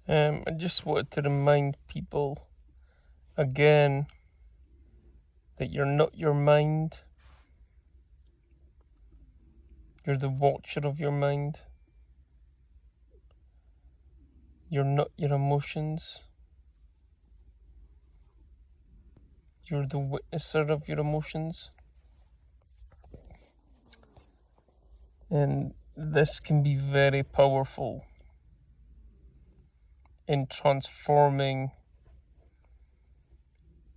I just wanted to remind people again that you're not your mind. You're the watcher of your mind. You're not your emotions. You're the witnesser of your emotions. And this can be very powerful in transforming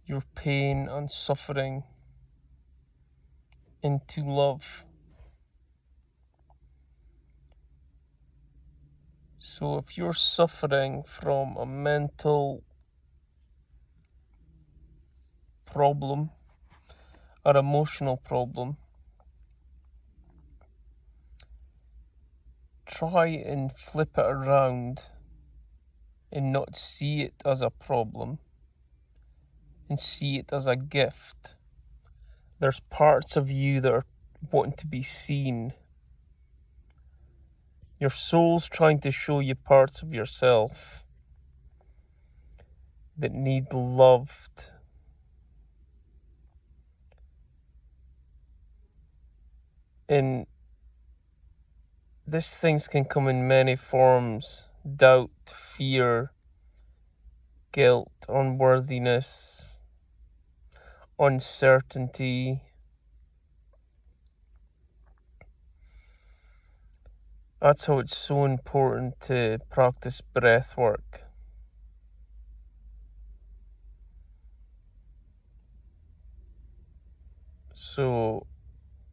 your pain and suffering into love. So if you're suffering from a mental problem or emotional problem, try and flip it around and not see it as a problem and see it as a gift. There's parts of you that are wanting to be seen. Your soul's trying to show you parts of yourself that need loved. And these things can come in many forms: doubt, fear, guilt, unworthiness, uncertainty. That's how it's so important to practice breath work. So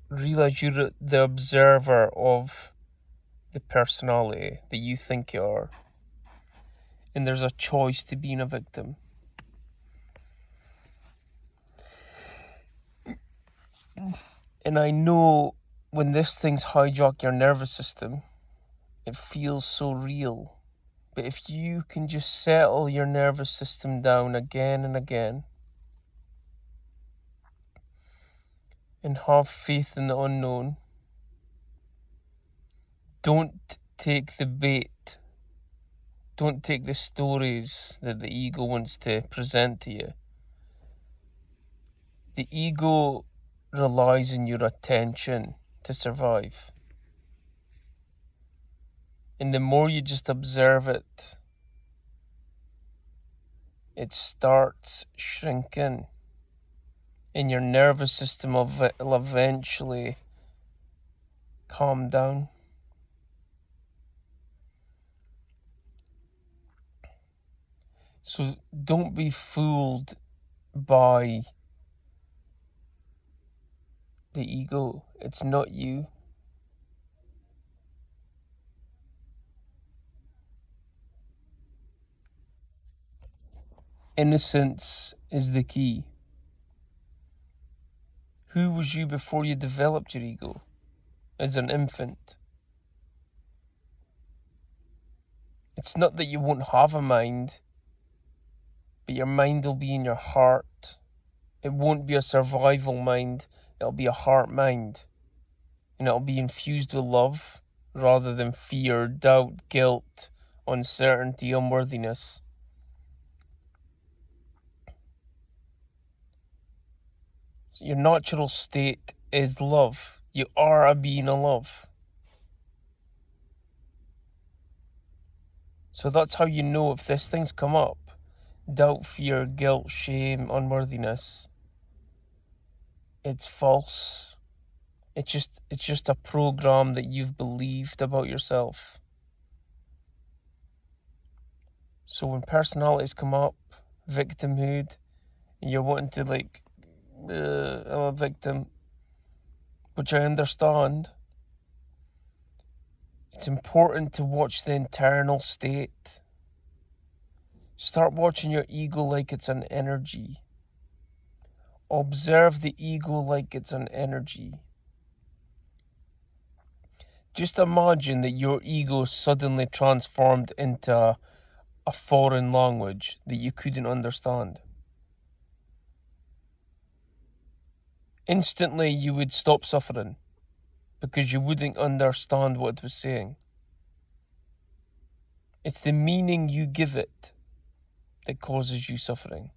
realize you're the observer of the personality that you think you are. And there's a choice to being a victim. And I know when these things hijack your nervous system, it feels so real. But if you can just settle your nervous system down again and again and have faith in the unknown, don't take the bait. Don't take the stories that the ego wants to present to you. The ego relies on your attention to survive. And the more you just observe it, it starts shrinking. And your nervous system will eventually calm down. So don't be fooled by the ego. It's not you. Innocence is the key. Who was you before you developed your ego? As an infant. It's not that you won't have a mind, but your mind will be in your heart. It won't be a survival mind, it'll be a heart mind. And it'll be infused with love rather than fear, doubt, guilt, uncertainty, unworthiness. So your natural state is love. You are a being of love. So that's how you know if these things come up: doubt, fear, guilt, shame, unworthiness. It's false. It's just a program that you've believed about yourself. So when personalities come up, victimhood, and you're wanting to I'm a victim, which I understand, it's important to watch the internal state. Start watching your ego like it's an energy. Observe the ego like it's an energy. Just imagine that your ego suddenly transformed into a foreign language that you couldn't understand. Instantly you would stop suffering because you wouldn't understand what it was saying. It's the meaning you give it that causes you suffering.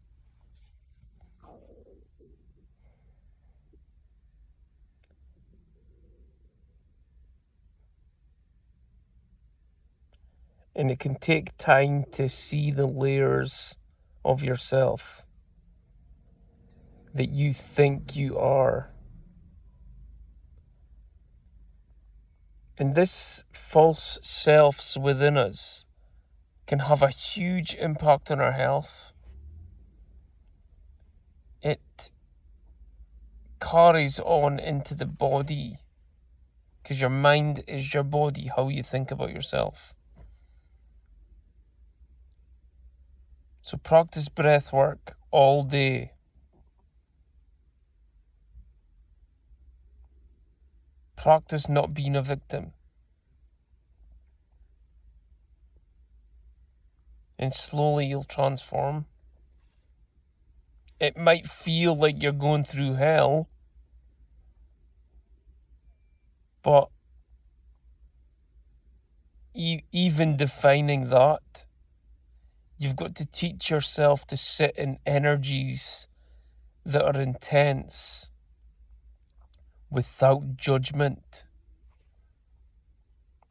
And it can take time to see the layers of yourself that you think you are. And this false selves within us can have a huge impact on our health. It carries on into the body, because your mind is your body, how you think about yourself. So practice breath work all day. Practice not being a victim. And slowly you'll transform. It might feel like you're going through hell, but even defining that, you've got to teach yourself to sit in energies that are intense without judgment.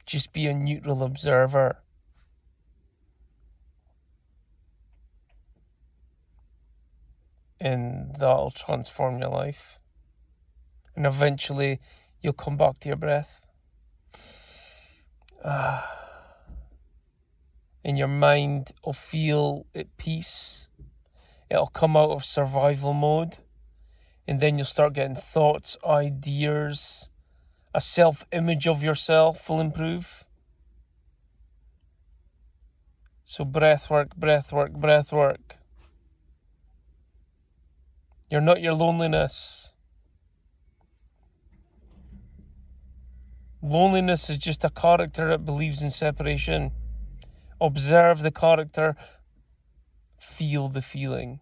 Just be a neutral observer. And that'll transform your life. And eventually you'll come back to your breath. And your mind will feel at peace. It'll come out of survival mode. And then you'll start getting thoughts, ideas. A self-image of yourself will improve. So breath work, breath work, breath work. You're not your loneliness. Loneliness is just a character that believes in separation. Observe the character, feel the feeling.